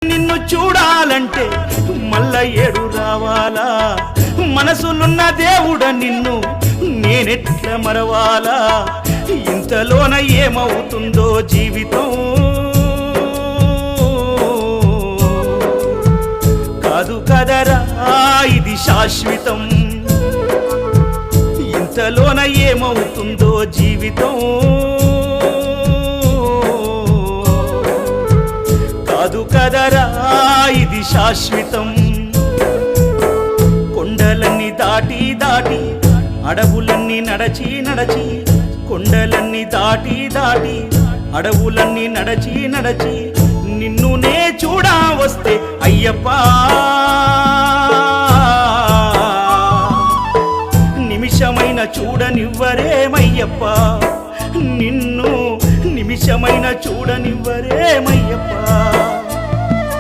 నిన్ను చూడాలంటే మల్ల ఏడు రావాలా మనసులున్న దేవుడ నిన్ను నేనెట్ల మరవాలా ఇంతలోన ఏమవుతుందో జీవితం కాదు కదరా ఇది శాశ్వతం ఇంతలోన ఏమవుతుందో జీవితం కాదు కదరా ఇది శాశ్వతం కొండలన్నీ దాటి దాటి అడవులన్నీ నడచి నడచి కొండలన్నీ దాటి దాటి అడవులన్నీ నడచి నడచి నిన్ను నే చూడా